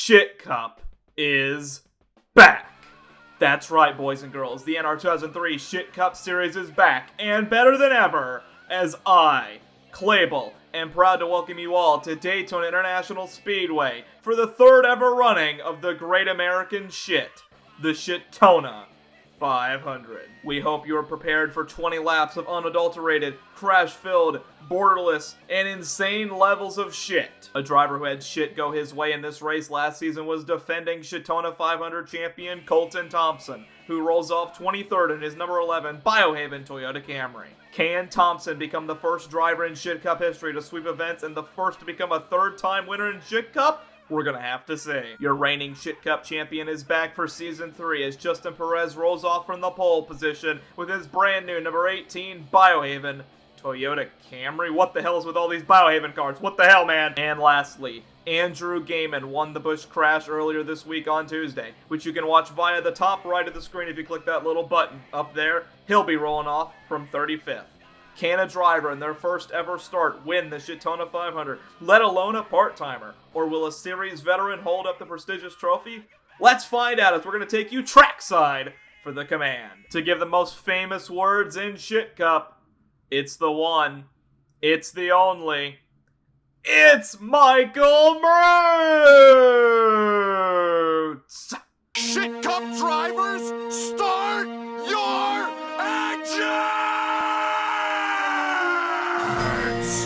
ShitCup is back. That's right, boys and girls. The NR2003 ShitCup Series is back, and better than ever, as I, Clabel, am proud to welcome you all to Daytona International Speedway for the third ever running of the Great American Shit, the Shittona 500. We hope you are prepared for 20 laps of unadulterated, crash-filled, borderless, and insane levels of shit. A driver who had shit go his way in this race last season was defending Shittona 500 champion Colton Thompson, who rolls off 23rd in his number 11 Biohaven Toyota Camry. Can Thompson become the first driver in ShitCup history to sweep events and the first to become a third-time winner in ShitCup? We're gonna have to see. Your reigning ShitCup champion is back for Season 3 as Justin Perez rolls off from the pole position with his brand new number 18 Biohaven Toyota Camry. What the hell is with all these Biohaven cars? What the hell, man? And lastly, Andrew Gaiman won the Busch Crash earlier this week on Tuesday, which you can watch via the top right of the screen if you click that little button up there. He'll be rolling off from 35th. Can a driver in their first ever start win the Shittona 500, let alone a part-timer? Or will a series veteran hold up the prestigious trophy? Let's find out as we're going to take you trackside for the command. To give the most famous words in ShitCup, it's the one, it's the only, it's Michael Mertz! ShitCup drivers, start your engine!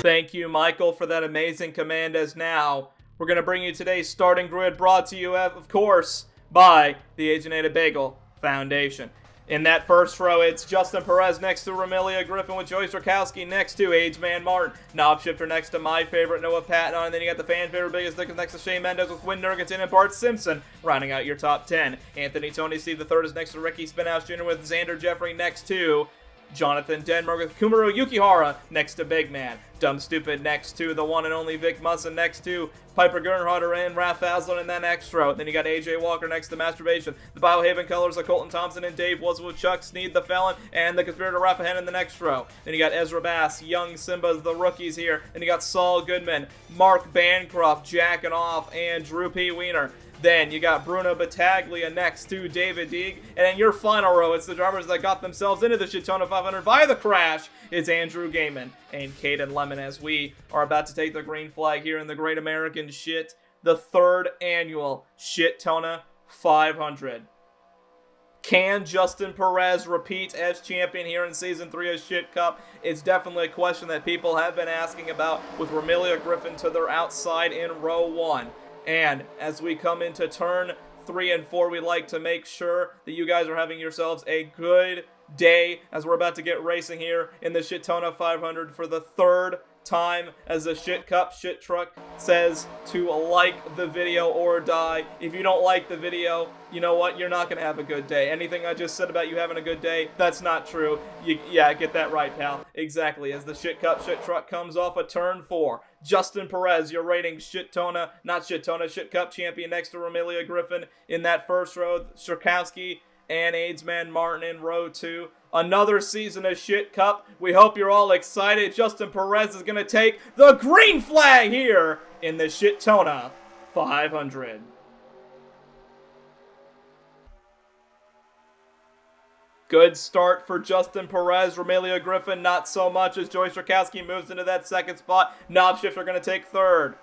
Thank you, Michael, for that amazing command. As now, we're going to bring you today's starting grid, brought to you, of course, by the Agent Bagel Foundation. In that first row, it's Justin Perez next to Romelia Griffin with Joey Strakowski next to Ageman Martin. Knob Shifter next to my favorite Noah Patton. And then you got the fan favorite Biggest Dickens next to Shane Mendez with Ween and Bart Simpson rounding out your top 10. Anthony Tony Steve III is next to Ricky Spinhouse Jr. with Xander Jeffrey next to Jonathan Denmark with Kumaro Yukihara next to Big Man. Dumb Stupid next to the one and only Vic Musson next to Piper Gernhardt and Raph Aslan in that next row. Then you got AJ Walker next to Masturbation. The Biohaven colors of Colton Thompson and Dave was with Chuck Sneed, the Felon, and the Conspirator Rappahan in the next row. Then you got Ezra Bass, Young Simba's the rookies here. Then you got Saul Goodman, Mark Bancroft jacking off, and Drew P. Wiener. Then you got Bruno Battaglia next to David Deeg. And in your final row, it's the drivers that got themselves into the Shittona 500 via the crash. It's Andrew Gaiman and Caden Lemon as we are about to take the green flag here in the Great American Shit, the third annual Shittona 500. Can Justin Perez repeat as champion here in Season 3 of ShitCup? It's definitely a question that people have been asking about with Romelia Griffin to their outside in row 1. And as we come into turn 3 and 4, we'd like to make sure that you guys are having yourselves a good day as we're about to get racing here in the Shittona 500 for the third time, as the ShitCup Shit Truck says to like the video or die. If you don't like the video, you know what? You're not going to have a good day. Anything I just said about you having a good day, that's not true. Yeah, get that right, pal. Exactly. As the ShitCup Shit Truck comes off of turn 4, Justin Perez, your rating ShitCup champion next to Romelia Griffin in that first row. Strakowski and Ageman Martin in row 2. Another season of ShitCup. We hope you're all excited. Justin Perez is going to take the green flag here in the Shittona 500. Good start for Justin Perez. Romelia Griffin, not so much as Joey Strakowski moves into that second spot. Knob Shifter going to take third.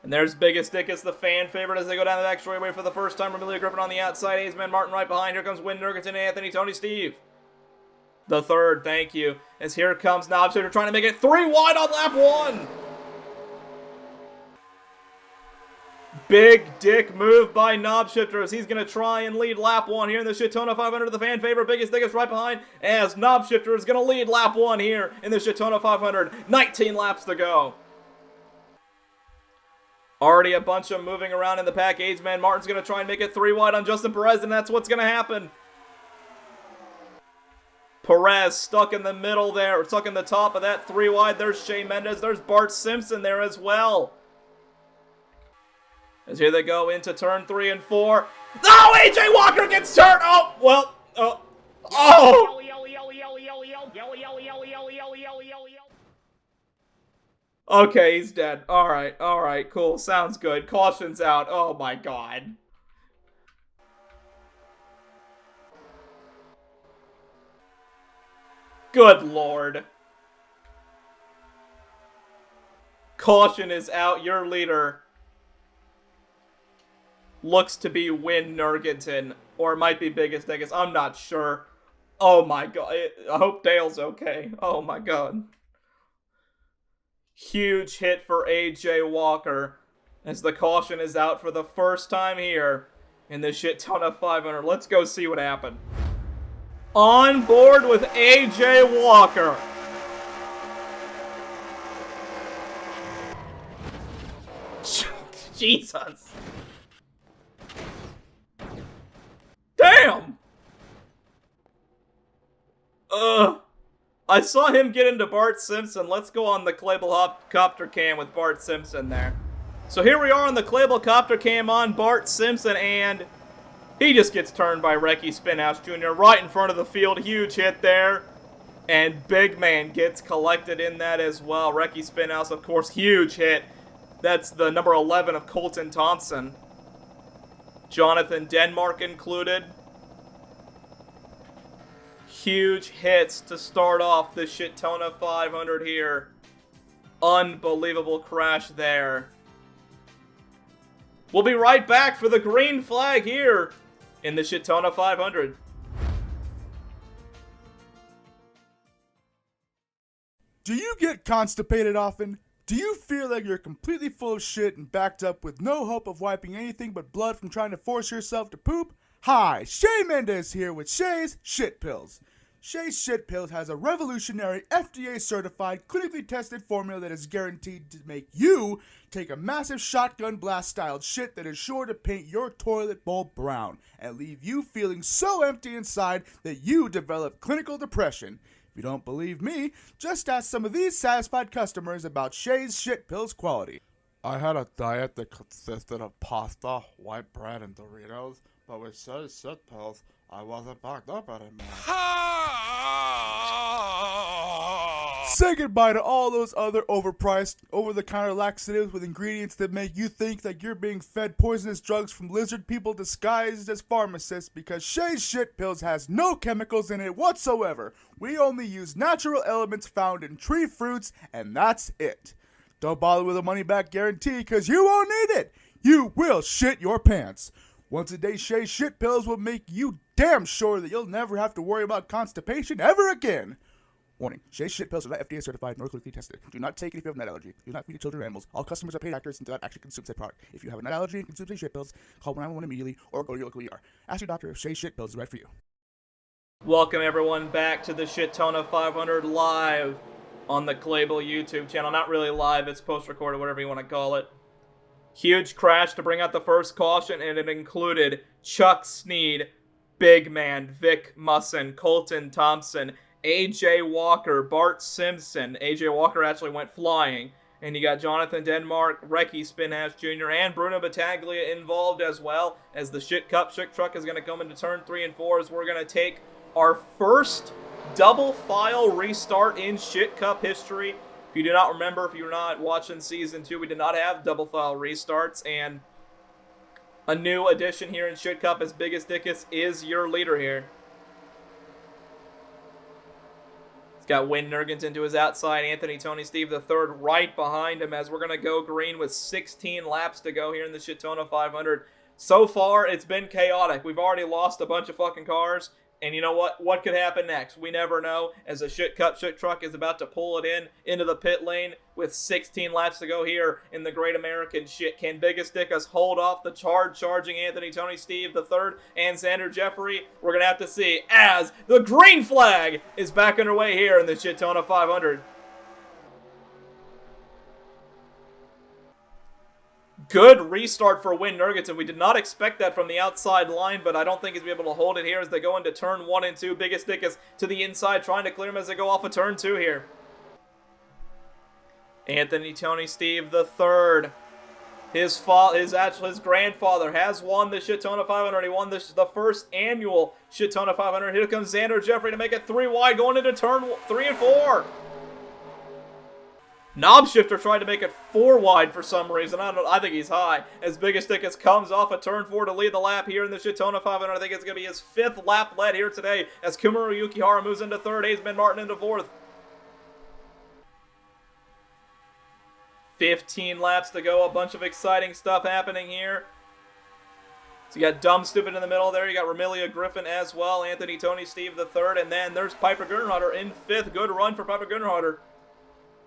And there's Biggest Dickus, the fan favorite, as they go down the back straightaway for the first time. Romelia Griffin on the outside. Ageman Martin right behind. Here comes Ween and Anthony Tony Steve. The third, thank you. As here comes Knob Shifter trying to make it 3 wide on lap 1. Big dick move by Knob Shifter as he's going to try and lead lap 1 here in the Shittona 500. The fan favorite Biggest Dickus right behind as Knob Shifter is going to lead lap 1 here in the Shittona 500. 19 laps to go. Already a bunch of moving around in the pack. Ageman Martin's going to try and make it 3 wide on Justin Perez, and that's what's going to happen. Perez stuck in the middle there, stuck in the top of that 3 wide. There's Shane Mendez. There's Bart Simpson there as well. As here they go into turn 3 and 4. Oh, AJ Walker gets turned. Oh, well. Oh. Okay, he's dead. Alright, cool. Sounds good. Caution's out. Oh my god. Good lord. Caution is out. Your leader looks to be Ween Nurgenton. Or it might be Biggest Dickus. I'm not sure. Oh my god. I hope Dale's okay. Oh my god. Huge hit for AJ Walker as the caution is out for the first time here in the Shittona 500. Let's go see what happened. On board with AJ Walker. Jesus. Damn. I saw him get into Bart Simpson. Let's go on the Clabel copter cam with Bart Simpson there. So here we are on the Clabel copter cam on Bart Simpson, and he just gets turned by Ricky Spinhouse Jr. right in front of the field. Huge hit there. And Big Man gets collected in that as well. Ricky Spinhouse, of course, huge hit. That's the number 11 of Colton Thompson. Jonathan Denmark included. Huge hits to start off the Shittona 500 here. Unbelievable crash there. We'll be right back for the green flag here in the Shittona 500. Do you get constipated often? Do you feel like you're completely full of shit and backed up with no hope of wiping anything but blood from trying to force yourself to poop? Hi, Shay Mendez here with Shay's Shit Pills. Shay's Shit Pills has a revolutionary FDA-certified, clinically tested formula that is guaranteed to make you take a massive shotgun blast-styled shit that is sure to paint your toilet bowl brown and leave you feeling so empty inside that you develop clinical depression. If you don't believe me, just ask some of these satisfied customers about Shay's Shit Pills quality. I had a diet that consisted of pasta, white bread, and Doritos, but with Shay's Shit Pills, I wasn't backed up anymore. Say goodbye to all those other overpriced, over-the-counter laxatives with ingredients that make you think that you're being fed poisonous drugs from lizard people disguised as pharmacists, because Shay's Shit Pills has no chemicals in it whatsoever. We only use natural elements found in tree fruits, and that's it. Don't bother with a money-back guarantee, because you won't need it. You will shit your pants. Once a day Shay's Shit Pills will make you damn sure that you'll never have to worry about constipation ever again. Warning, Shay's Shit Pills are not FDA certified nor clinically tested. Do not take it if you have a nut allergy. Do not feed to children or animals. All customers are paid actors and do not actually consume said product. If you have a nut allergy and consume Shay's Shit Pills, call 911 immediately or go to your local ER. Ask your doctor if Shay's Shit Pills is right for you. Welcome everyone back to the Shittona 500 live on the Clabel YouTube channel. Not really live, it's post-recorded, whatever you want to call it. Huge crash to bring out the first caution, and it included Chuck Sneed, Big Man, Vic Musson, Colton Thompson, AJ Walker, Bart Simpson. AJ Walker actually went flying. And you got Jonathan Denmark, Ricky Spinhouse Jr., and Bruno Battaglia involved as well, as the ShitCup Shit Truck is going to come into turn 3 and 4 as we're going to take our first double file restart in ShitCup history. If you do not remember, if you're not watching Season 2, we did not have double file restarts, and a new addition here in ShitCup as Biggest Dickus is your leader here. He's got Ween Nurgenton to his outside, Anthony Tony Steve the third right behind him as we're going to go green with 16 laps to go here in the Shittona 500. So far, it's been chaotic. We've already lost a bunch of fucking cars. And you know what? What could happen next? We never know, as a ShitCup Shit Truck is about to pull it into the pit lane with 16 laps to go here in the Great American Shit. Can Biggest Dickus hold off the charging Anthony Tony Steve the third and Xander Jeffrey? We're going to have to see as the green flag is back underway here in the Shittona 500. Good restart for Ween Nurgenton. We did not expect that from the outside line, but I don't think he's going to be able to hold it here as they go into turn 1 and 2. Biggest Dickus to the inside, trying to clear him as they go off of turn 2 here. Anthony Tony Steve the third. His grandfather has won the Shittona 500. He won the first annual Shittona 500. Here comes Xander Jeffrey to make it 3 wide, going into turn 3 and 4. Knob Shifter tried to make it 4 wide for some reason. I think he's high. As Biggest Tickets comes off a turn 4 to lead the lap here in the Shittona 500. I think it's going to be his 5th lap led here today as Kumaru Yukihara moves into 3rd. Hayesman Martin into 4th. 15 laps to go. A bunch of exciting stuff happening here. So you got Dumb Stupid in the middle there. You got Ramilia Griffin as well. Anthony Tony Steve the 3rd. And then there's Piper Gunnerharder in 5th. Good run for Piper Gunnerharder.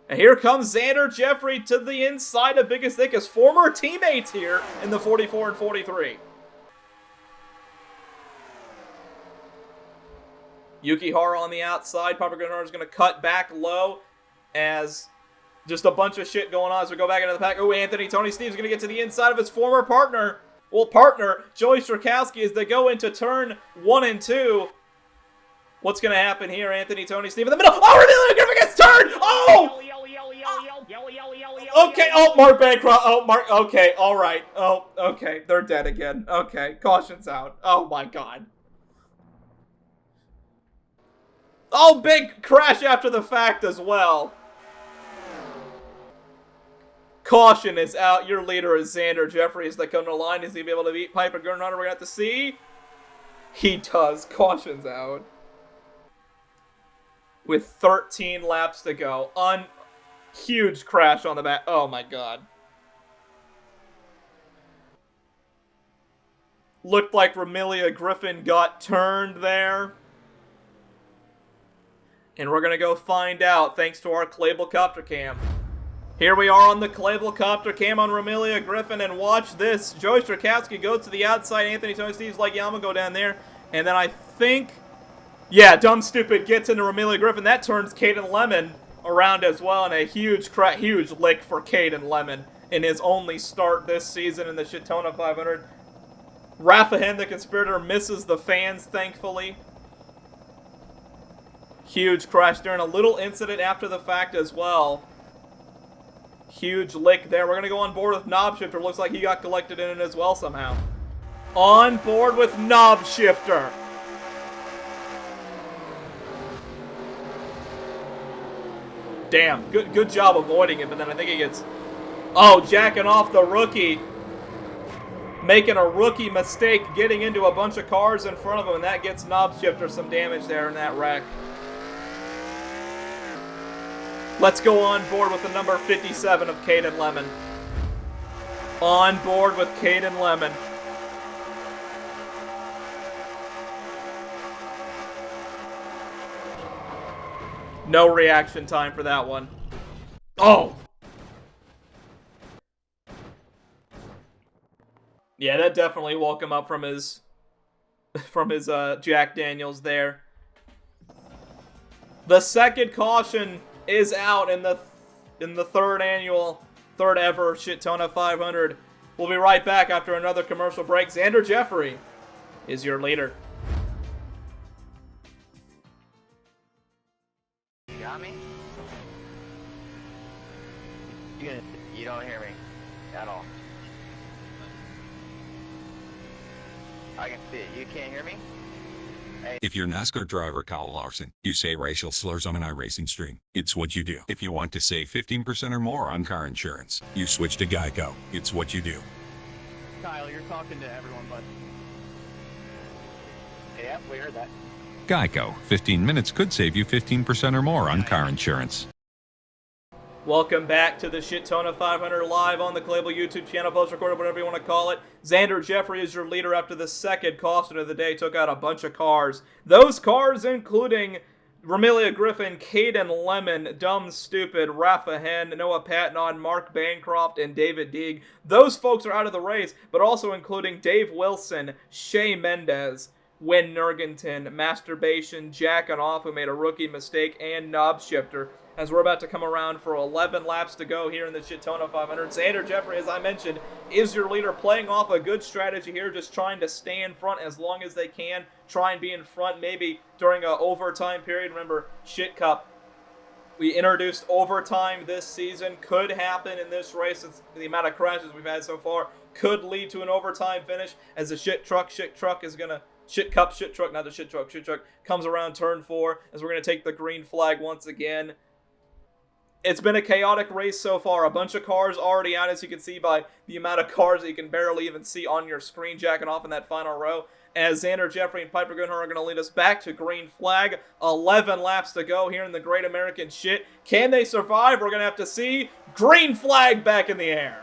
And here comes Xander Jeffrey to the inside of Biggest Thick, his former teammates here in the 44 and 43. Yukihara on the outside. Piper Gunnerharder is going to cut back low as just a bunch of shit going on as we go back into the pack. Oh, Anthony Tony Steve's going to get to the inside of his former partner. Well, partner, Joey Strakowski, as they go into turn 1 and 2. What's going to happen here? Anthony Tony Steve in the middle. Oh, Ramilia Griffin gets turned! Oh! Okay, oh, Mark Bancroft. Oh, Mark, okay, all right. Oh, okay, they're dead again. Okay, caution's out. Oh, my God. Oh, big crash after the fact as well. Caution is out. Your leader is Xander Jeffrey as they come to the line. Is he be able to beat Piper Gunnerharder? We're going to have to see. He does. Caution's out. With 13 laps to go. Huge crash on the back. Oh my God. Looked like Ramilia Griffin got turned there. And we're going to go find out thanks to our Clabel Copter Cam. Here we are on the Clabel Copter Cam on Ramilia Griffin, and watch this. Joey Strakowski goes to the outside. Anthony Tony Steve's like, yeah, I'm going to go down there. And then I think, yeah, Dumb Stupid gets into Ramilia Griffin. That turns Caden Lemon around as well, and a huge lick for Caden Lemon in his only start this season in the Shittona 500. Rafahen, the Conspirator, misses the fans, thankfully. Huge crash during a little incident after the fact as well. Huge lick there. We're going to go on board with Knob Shifter. Looks like he got collected in it as well somehow. On board with Knob Shifter. Damn, good job avoiding it, but then I think he gets... Oh, jacking off the rookie. Making a rookie mistake, getting into a bunch of cars in front of him, and that gets Knob Shifter some damage there in that wreck. Let's go on board with the number 57 of Caden Lemon. On board with Caden Lemon. No reaction time for that one. Oh! Yeah, that definitely woke him up from his Jack Daniels there. The second caution is out in the third ever Shittona 500. We'll be right back after another commercial break. Xander Jeffrey is your leader. You got me? You don't hear me at all. I can see it. You can't hear me? Hey. If you're NASCAR driver Kyle Larson, you say racial slurs on an iRacing stream. It's what you do. If you want to save 15% or more on car insurance, you switch to Geico. It's what you do. Kyle, you're talking to everyone, bud. Yeah, we heard that. Geico. 15 minutes could save you 15% or more on car insurance. Welcome back to the Shittona 500 live on the Clabel YouTube channel, post-recorded, whatever you want to call it. Xander Jeffrey is your leader after the second caution of the day. Took out a bunch of cars. Those cars including Ramilia Griffin, Caden Lemon, Dumb Stupid, Rafahen, Noah Patnon, Mark Bancroft, and David Deeg. Those folks are out of the race, but also including Dave Wilson, Shea Mendez, Win Nergenton, Masturbation, Jacking Off, who made a rookie mistake, and Knob Shifter. As we're about to come around for 11 laps to go here in the Shittona 500. Xander Jeffrey, as I mentioned, is your leader, playing off a good strategy here, just trying to stay in front as long as they can. Try and be in front maybe during an overtime period. Remember, ShitCup, we introduced overtime this season. Could happen in this race. It's the amount of crashes we've had so far could lead to an overtime finish as the shit truck is going to... ShitCup, not the shit truck. ShitCup comes around turn 4 as we're going to take the green flag once again. It's been a chaotic race so far. A bunch of cars already out, as you can see by the amount of cars that you can barely even see on your screen jacking off in that final row. As Xander Jeffrey and Piper Goodhart are going to lead us back to green flag. 11 laps to go here in the Great American Shit. Can they survive? We're going to have to see. Green flag back in the air.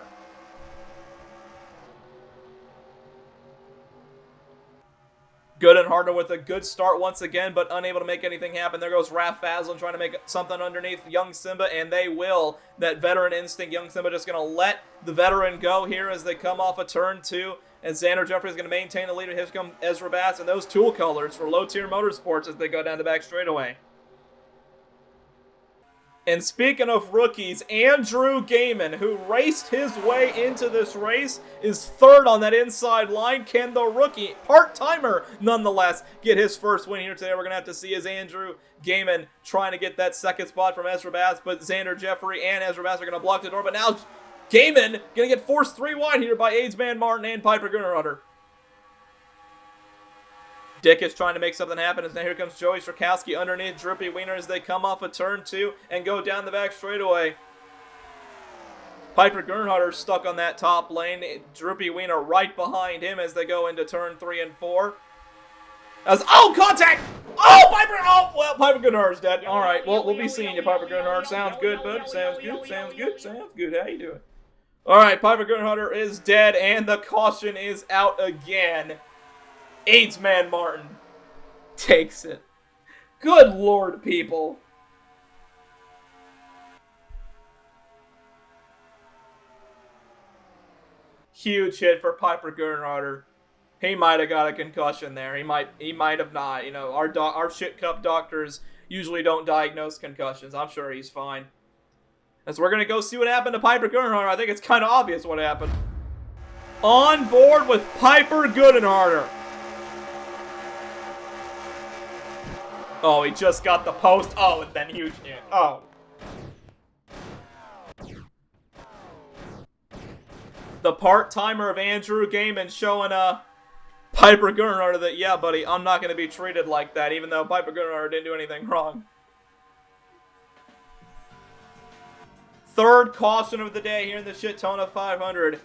Goodhart with a good start once again, but unable to make anything happen. There goes Raph Fazlin trying to make something underneath Young Simba, and they will. That veteran instinct, Young Simba just going to let the veteran go here as they come off of turn 2. And Xander Jeffrey is going to maintain the lead. Here comes Ezra Bass and those tool colors for Low Tier Motorsports as they go down the back straightaway. And speaking of rookies, Andrew Gaiman, who raced his way into this race, is third on that inside line. Can the rookie, part-timer nonetheless, get his first win here today? We're going to have to see as Andrew Gaiman trying to get that second spot from Ezra Bass, but Xander Jeffrey and Ezra Bass are going to block the door. But now Gaiman going to get forced 3 wide here by Aidsman Martin and Piper Goodhart. Dick is trying to make something happen as now here comes Joey Strakowski underneath Droopy Wiener as they come off of turn 2 and go down the back straightaway. Piper Goodhart stuck on that top lane. Droopy Wiener right behind him as they go into turn 3 and 4. Contact! Well, Piper Goodhart's dead. All right, well, we'll be seeing you, Piper Goodhart. Sounds good, bud. Sounds good. How you doing? All right, Piper Goodhart is dead, and the caution is out again. Aidsman Martin takes it. Good Lord, people. Huge hit for Piper Goodhart. He might have got a concussion there. He might have not. You know, our shit cup doctors usually don't diagnose concussions. I'm sure he's fine. As we're going to go see what happened to Piper Goodhart. I think it's kind of obvious what happened. On board with Piper Goodhart. Oh, he just got the post. Oh, and then huge hit. Oh. The part-timer of Andrew Gaiman showing Piper Goodhart that, yeah, buddy, I'm not going to be treated like that, even though Piper Goodhart didn't do anything wrong. Third caution of the day here in the Shittona 500.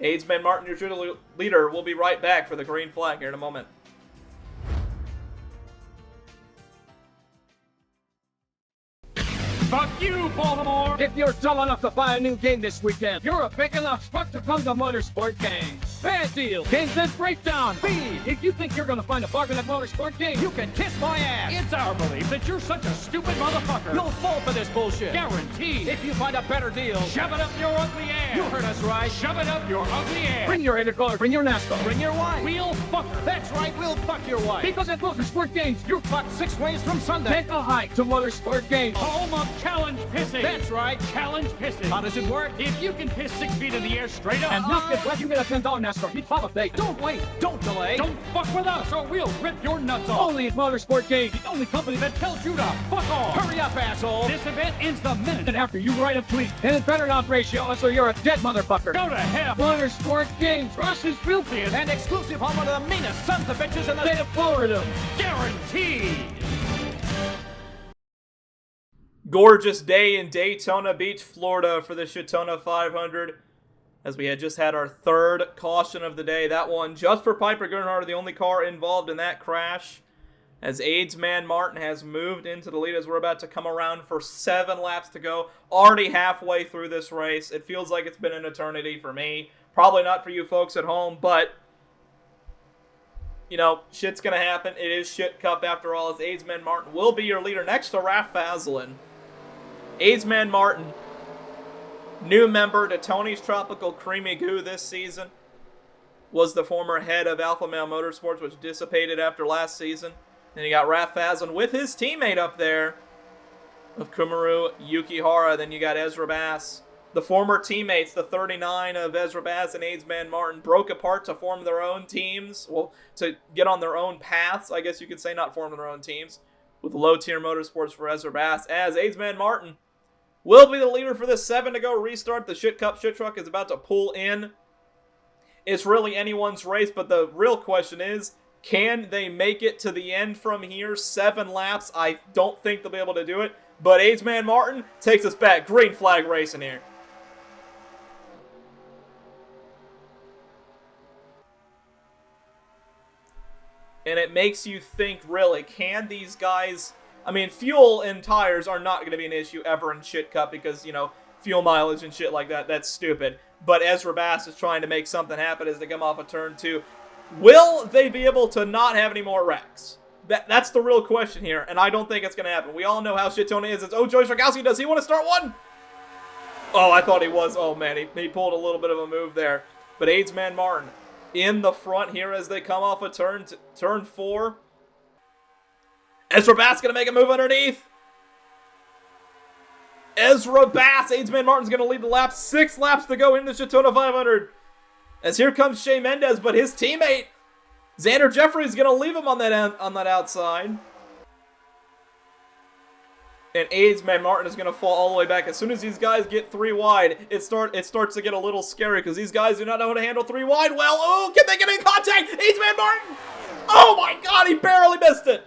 Aidsman Martin, your true leader, will be right back for the green flag here in a moment. Fuck you, Baltimore! If you're dull enough to buy a new game this weekend, you're a big enough fuck to come to Motorsport Games. Bad deal. Games that breakdown. Speed. If you think you're gonna find a bargain at Motorsport Games, you can kiss my ass. It's our belief that you're such a stupid motherfucker. You'll fall for this bullshit. Guaranteed. If you find a better deal, shove it up your ugly ass. You heard us right. Shove it up your ugly ass. Bring your intercolor. Bring your NASCAR. Bring your wife. We'll fuck her. That's right. We'll fuck your wife. Because at Motorsport Games, you're fucked 6 ways from Sunday. Take a hike to Motorsport Games. Home of challenge pissing. That's right, challenge pissing. How does it work? If you can piss 6 feet in the air straight up and not get wet, you get a $10 NASCAR Meet Pop-Up Day. Don't wait, don't delay, don't fuck with us or we'll rip your nuts off. Only at Motorsport Games, the only company that tells you to fuck off. Hurry up, asshole. This event ends the minute after you write a tweet. And it better not ratio so you're a dead motherfucker. Go to hell. Motorsport Games, Rush is filthiest and exclusive home of the meanest sons of bitches in the state of Florida. Guaranteed. Gorgeous day in Daytona Beach, Florida for the Shittona 500. As we had just had our third caution of the day. That one just for Piper Goodhart, the only car involved in that crash. As Aidsman Martin has moved into the lead as we're about to come around for 7 laps to go. Already halfway through this race. It feels like it's been an eternity for me. Probably not for you folks at home, but you know, shit's going to happen. It is Shit Cup after all, as Aidsman Martin will be your leader next to Raph Fazlin. Aidsman Martin, new member to Tony's Tropical Creamy Goo this season, was the former head of Alpha Male Motorsports, which dissipated after last season. Then you got Raph Fazlin with his teammate up there of Kumaru Yukihara. Then you got Ezra Bass. The former teammates, the 39 of Ezra Bass and Aidsman Martin, broke apart to form their own teams. Well, to get on their own paths, I guess you could say, not form their own teams. With Low Tier Motorsports for Ezra Bass, as Aidsman Martin will be the leader for this 7 to go restart. The Shit Cup Shit Truck is about to pull in. It's really anyone's race, but the real question is, can they make it to the end from here? 7 laps. I don't think they'll be able to do it, But AIDS-Man Martin takes us back. Green flag racing here. And it makes you think, really, can these guys... I mean, fuel and tires are not going to be an issue ever in ShitCup because, you know, fuel mileage and shit like that, that's stupid. But Ezra Bass is trying to make something happen as they come off of turn 2. Will they be able to not have any more wrecks? That's the real question here, and I don't think it's going to happen. We all know how Shittona is. It's, oh, Joey Stragowski, does he want to start one? Oh, I thought he was. Oh, man, he pulled a little bit of a move there. But AIDS-Man Martin in the front here as they come off of turn 4. Ezra Bass going to make a move underneath. Ezra Bass, AIDS-Man Martin's going to lead the lap. 6 laps to go in the Shittona 500. As here comes Shea Mendez, but his teammate, Xander Jeffrey, is going to leave him on that outside. And AIDS-Man Martin is going to fall all the way back. As soon as these guys get 3 wide, it starts to get a little scary because these guys do not know how to handle 3 wide well. Oh, can they get in contact? AIDS-Man Martin! Oh my god, he barely missed it!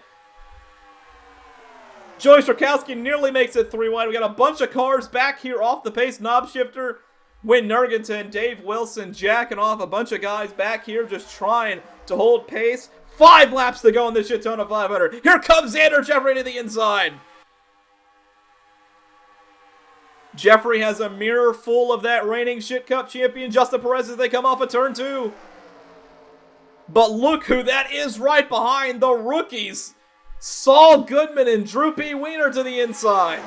Joey Strachowski nearly makes it 3 wide. We got a bunch of cars back here off the pace. Knob Shifter, Wyn Nergenton, Dave Wilson jacking off. A bunch of guys back here just trying to hold pace. 5 laps to go in the Shittona 500. Here comes Xander Jeffrey to the inside. Jeffrey has a mirror full of that reigning ShitCup champion, Justin Perez, as they come off of turn 2. But look who that is right behind the rookies. Saul Goodman and Drew P. Wiener to the inside.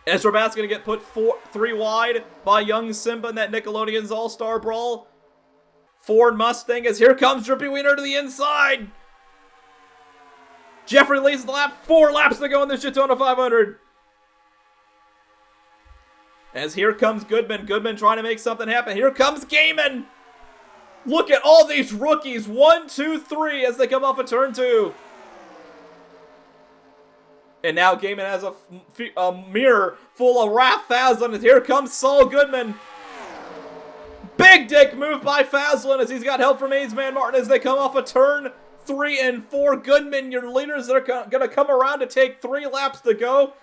Ezra Bass going to get put 3 wide by young Simba in that Nickelodeon's All-Star Brawl. Ford Mustang as here comes Drew P. Wiener to the inside. Jeffrey leads the lap. 4 laps to go in the Shittona 500. As here comes Goodman. Goodman trying to make something happen. Here comes Gaiman. Look at all these rookies. 1, 2, 3 as they come off of turn 2. And now Gaiman has a mirror full of Raph Faslin. And here comes Saul Goodman. Big dick move by Faslin as he's got help from AIDS-Man Martin as they come off of turn 3 and 4. Goodman, your leaders that are going to come around to take 3 laps to go.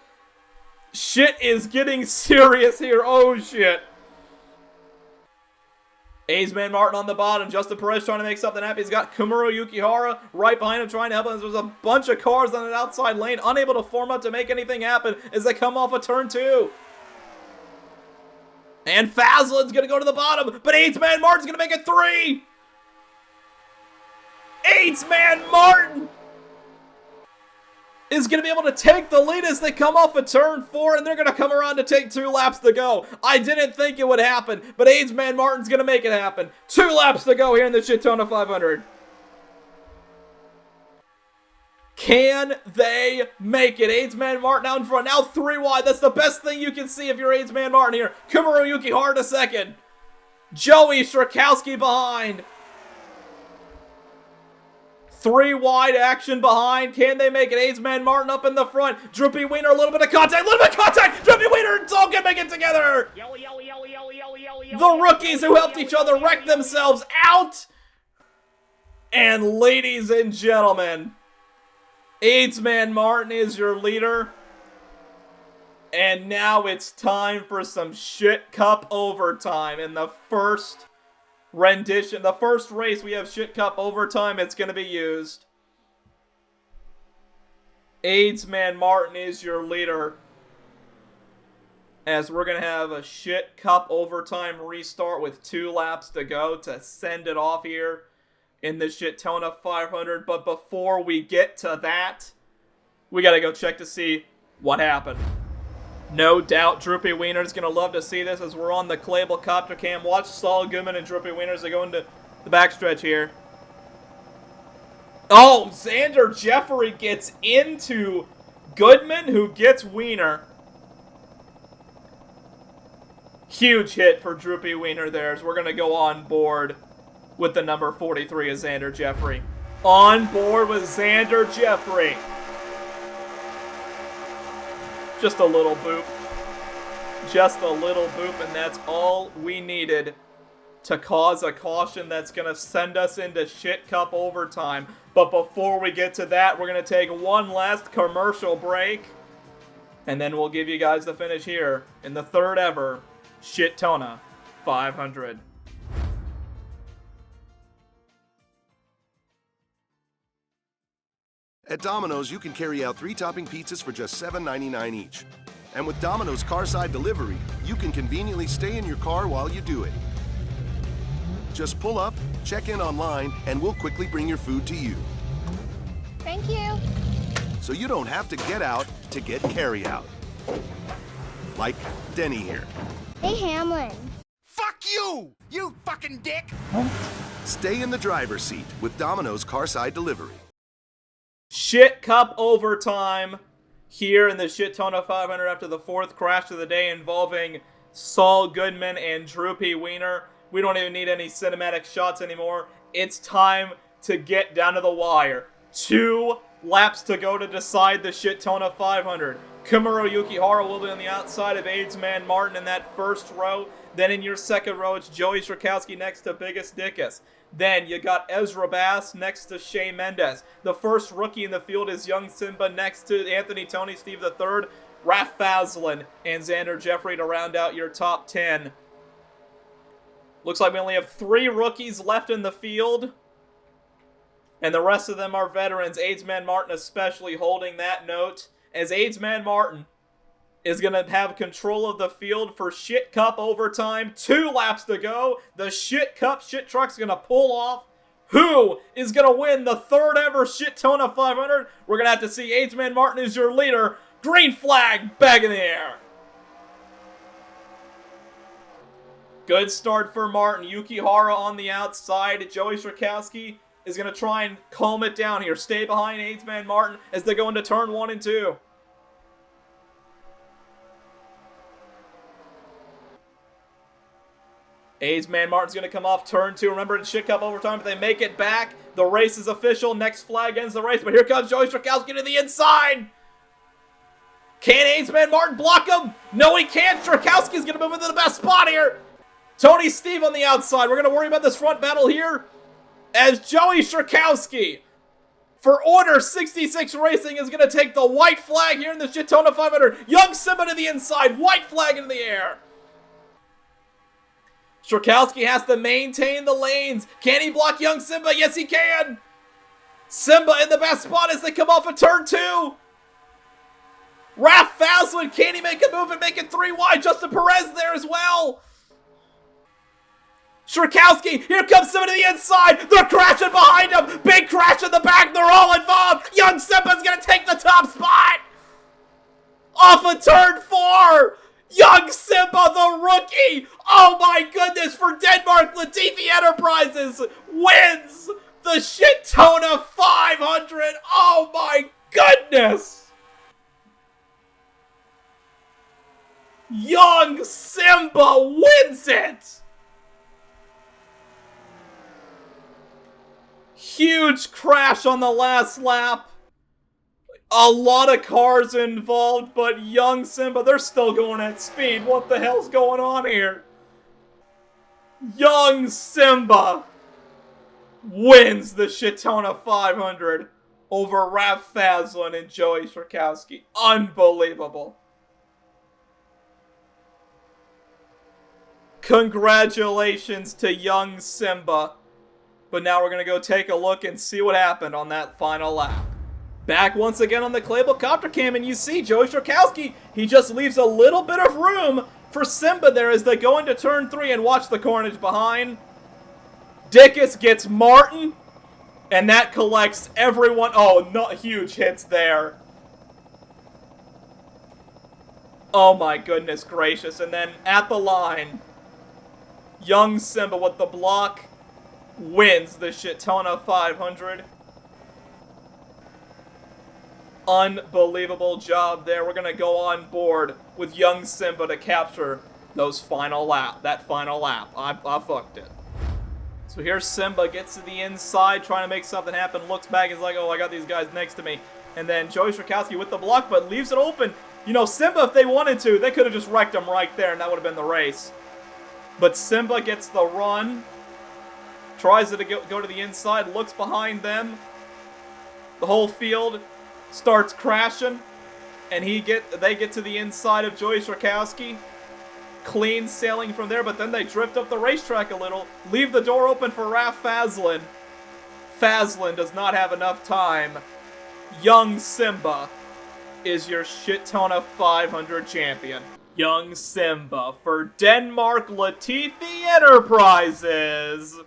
Shit is getting serious here. Oh, shit. AIDS-Man Martin on the bottom. Justin Perez trying to make something happen. He's got Kumaro Yukihara right behind him trying to help him. There's a bunch of cars on an outside lane unable to form up to make anything happen as they come off of turn 2. And Faslin's going to go to the bottom, but AIDS-Man Martin's going to make it 3. AIDS-Man Martin is going to be able to take the lead as they come off of turn 4, and they're going to come around to take 2 laps to go. I didn't think it would happen, but AIDS-Man Martin's going to make it happen. 2 laps to go here in the Shittona 500. Can they make it? AIDS-Man Martin out in front. Now 3 wide. That's the best thing you can see if you're AIDS-Man Martin here. Kumaro Yukihara to second. Joey Strachowski behind. 3 wide action behind. Can they make it? AIDS-Man Martin up in the front. Drew P. Wiener, a little bit of contact. Drew P. Wiener and Saul can make it together. The rookies who helped each other wreck themselves out. And ladies and gentlemen, AIDS-Man Martin is your leader. And now it's time for some ShitCup overtime in the first rendition, the first race we have ShitCup overtime. It's going to be used. AIDS-Man Martin is your leader as we're going to have a ShitCup overtime restart with 2 laps to go to send it off here in the Shittona 500. But before we get to that, we got to go check to see what happened. No doubt Drew P. Wiener is going to love to see this as we're on the Clabel copter cam. Watch Saul Goodman and Drew P. Wiener as they go into the backstretch here. Oh, Xander Jeffrey gets into Goodman, who gets Wiener. Huge hit for Drew P. Wiener there as we're going to go on board with the number 43 of Xander Jeffrey. On board with Xander Jeffrey. Just a little boop. Just a little boop, and that's all we needed to cause a caution that's going to send us into ShitCup overtime. But before we get to that, we're going to take one last commercial break. And then we'll give you guys the finish here in the third ever Shittona 500. At Domino's, you can carry out 3-topping pizzas for just $7.99 each. And with Domino's Carside Delivery, you can conveniently stay in your car while you do it. Just pull up, check in online, and we'll quickly bring your food to you. Thank you. So you don't have to get out to get carry-out. Like Denny here. Hey, Hamlin. Fuck you, you fucking dick! Stay in the driver's seat with Domino's Carside Delivery. ShitCup overtime here in the Shittona 500 after the fourth crash of the day involving Saul Goodman and Droopy Wiener. We don't even need any cinematic shots anymore. It's time to get down to the wire. 2 laps to go to decide the Shittona 500. Kumuro Yukihara will be on the outside of Aidsman Martin in that first row. Then in your second row, it's Joey Strakowski next to Biggest Dickus. Then you got Ezra Bass next to Shea Mendez. The first rookie in the field is Young Simba next to Anthony Tony Steve III, Raph Faslin, and Xander Jeffrey to round out your top 10. Looks like we only have 3 rookies left in the field. And the rest of them are veterans. Aidsman Martin especially holding that note, as Aidsman Martin is going to have control of the field for ShitCup overtime. 2 laps to go. The ShitCup shit truck's going to pull off. Who is going to win the third ever Shittona 500? We're going to have to see. Aidsman Martin is your leader. Green flag back in the air. Good start for Martin. Yukihara on the outside. Joey Strakowski is going to try and calm it down here. Stay behind Aidsman Martin as they go into turn 1 and 2. Aidsman Martin's going to come off turn 2. Remember, in ShitCup overtime, if they make it back, the race is official. Next flag ends the race. But here comes Joey Strakowski to the inside. Can Aidsman Martin block him? No, he can't. Strakowski's going to move into the best spot here. Tony Steve on the outside. We're going to worry about this front battle here as Joey Strakowski, for Order 66 Racing, is going to take the white flag here in the Shittona 500. Young Simba to the inside. White flag in the air. Strakowski has to maintain the lanes. Can he block Young Simba? Yes, he can. Simba in the best spot as they come off of turn 2. Raph Faslin, can he make a move and make it 3 wide? Justin Perez there as well. Strakowski, here comes Simba to the inside. They're crashing behind him. Big crash in the back. They're all involved. Young Simba's going to take the top spot. Off of turn 4. Young Simba, the rookie. Oh my goodness, for Denmark, Latifi Enterprises wins the Shittona 500. Oh my goodness. Young Simba wins it. Huge crash on the last lap. A lot of cars involved, but Young Simba, they're still going at speed. What the hell's going on here? Young Simba wins the Shittona 500 over Raph Faslin and Joey Strakowski. Unbelievable. Congratulations to Young Simba. But now we're going to go take a look and see what happened on that final lap. Back once again on the Clabel Copter Cam, and you see Joey Strakowski, he just leaves a little bit of room for Simba there as they go into turn 3 and watch the carnage behind. Dickus gets Martin, and that collects everyone. Oh, not huge hits there. Oh my goodness gracious. And then at the line, Young Simba with the block wins the Shittona 500. Unbelievable job there. We're going to go on board with Young Simba to capture that final lap. I fucked it. So here's Simba, gets to the inside, trying to make something happen, looks back, is like, oh, I got these guys next to me. And then Joey Strakowski with the block, but leaves it open. You know, Simba, if they wanted to, they could have just wrecked him right there, and that would have been the race. but Simba gets the run, tries to go to the inside, looks behind them. The whole field starts crashing, and they get to the inside of Joey Sierkowski. Clean sailing from there, but then they drift up the racetrack a little, leave the door open for Raf Fazlin. Fazlin does not have enough time. Young Simba is your Shittona 500 champion. Young Simba for Denmark Latifi Enterprises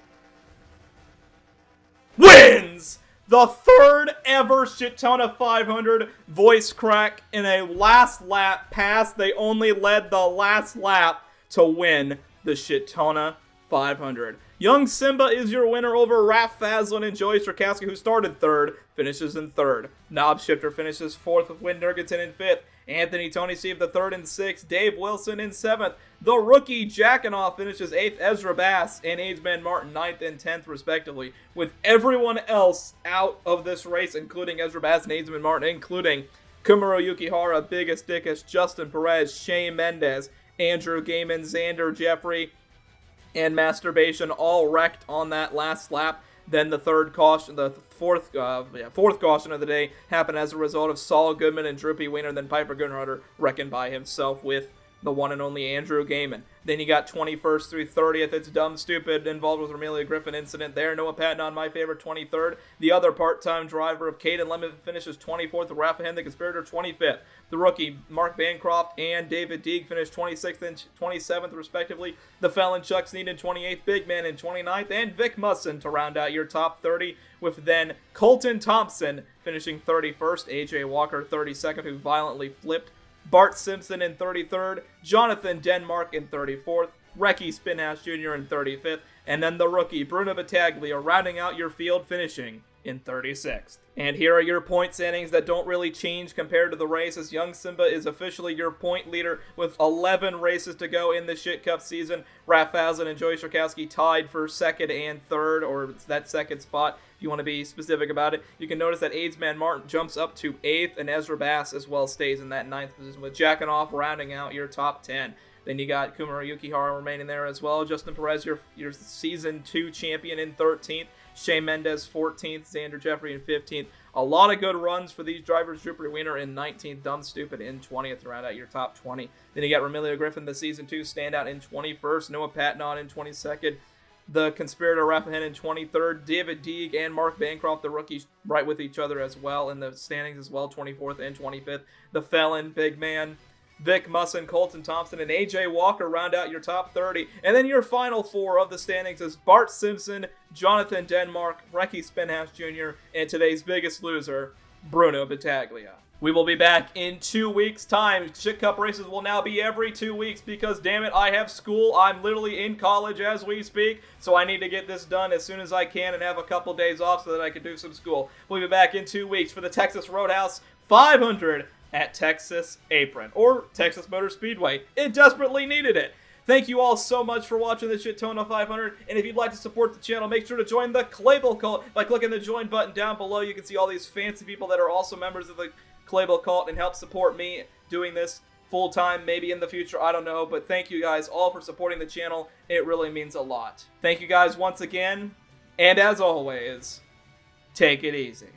wins the third ever Shittona 500 voice crack in a last lap pass. They only led the last lap to win the Shittona 500. Young Simba is your winner over Raf Fazlin and Joey Sierkowski, who started third, finishes in third. Knob Shifter finishes fourth with Wyn Nurgensen in fifth. Anthony Tony Steve the third and sixth. Dave Wilson in seventh. The rookie Jackanoff finishes eighth. Ezra Bass and Aidsman Martin ninth and 10th respectively. With everyone else out of this race, including Ezra Bass and Aidsman Martin, including Kumaro Yukihara, Biggest Dickus, Justin Perez, Shane Mendez, Andrew Gaiman, Xander Jeffrey, and Masturbation all wrecked on that last lap. Then the fourth caution of the day happened as a result of Saul Goodman and Droopy Wiener, then Piper Gunrudder reckoned by himself with the one and only Andrew Gaiman. Then you got 21st through 30th. It's Dumb Stupid involved with Romelia Griffin incident there. Noah Patton on my favorite 23rd. The other part-time driver of Caden Lemon finishes 24th. The Rafa Hen, the Conspirator, 25th. The rookie Mark Bancroft and David Deeg finished 26th and 27th respectively. The Felon Chuck Sneed in 28th. Big Man in 29th. And Vic Musson to round out your top 30, with then Colton Thompson finishing 31st. AJ Walker 32nd, who violently flipped. Bart Simpson in 33rd, Jonathan Denmark in 34th, Recky Spinhouse Jr. in 35th, and then the rookie Bruno Battaglia rounding out your field, finishing in 36th. And here are your point standings that don't really change compared to the race, as Young Simba is officially your point leader with 11 races to go in the ShitCup season. Raf Fazlin and Joey Sierkowski tied for second and third, or that second spot if you want to be specific about it. You can notice that Aidsman Martin jumps up to 8th, and Ezra Bass as well stays in that 9th position, with Jackanoff rounding out your top 10. Then you got Kumaro Yukihara remaining there as well. Justin Perez, your Season 2 champion, in 13th. Shane Mendez 14th, Xander Jeffrey in 15th. A lot of good runs for these drivers. Droopy Wiener in 19th, Dumb Stupid in 20th to round out your top 20. Then you got Romelia Griffin, the Season 2 standout, in 21st. Noah Patton in 22nd. The Conspirator Rafa Hen in 23rd. David Deeg and Mark Bancroft, the rookies, right with each other as well in the standings as well, 24th and 25th. The Felon, Big Man, Vic Musson, Colton Thompson, and AJ Walker round out your top 30. And then your final four of the standings is Bart Simpson, Jonathan Denmark, Recky Spinhouse Jr., and today's biggest loser, Bruno Battaglia. We will be back in 2 weeks' time. ShitCup races will now be every 2 weeks because, damn it, I have school. I'm literally in college as we speak, so I need to get this done as soon as I can and have a couple days off so that I can do some school. We'll be back in 2 weeks for the Texas Roadhouse 500 at Texas Apron, or Texas Motor Speedway. It desperately needed it. Thank you all so much for watching the Shittona 500, and if you'd like to support the channel, make sure to join the Clabel Cult by clicking the join button down below. You can see all these fancy people that are also members of the Clabel Cult and help support me doing this full-time, maybe in the future, I don't know, but thank you guys all for supporting the channel. It really means a lot. Thank you guys once again, and as always, take it easy.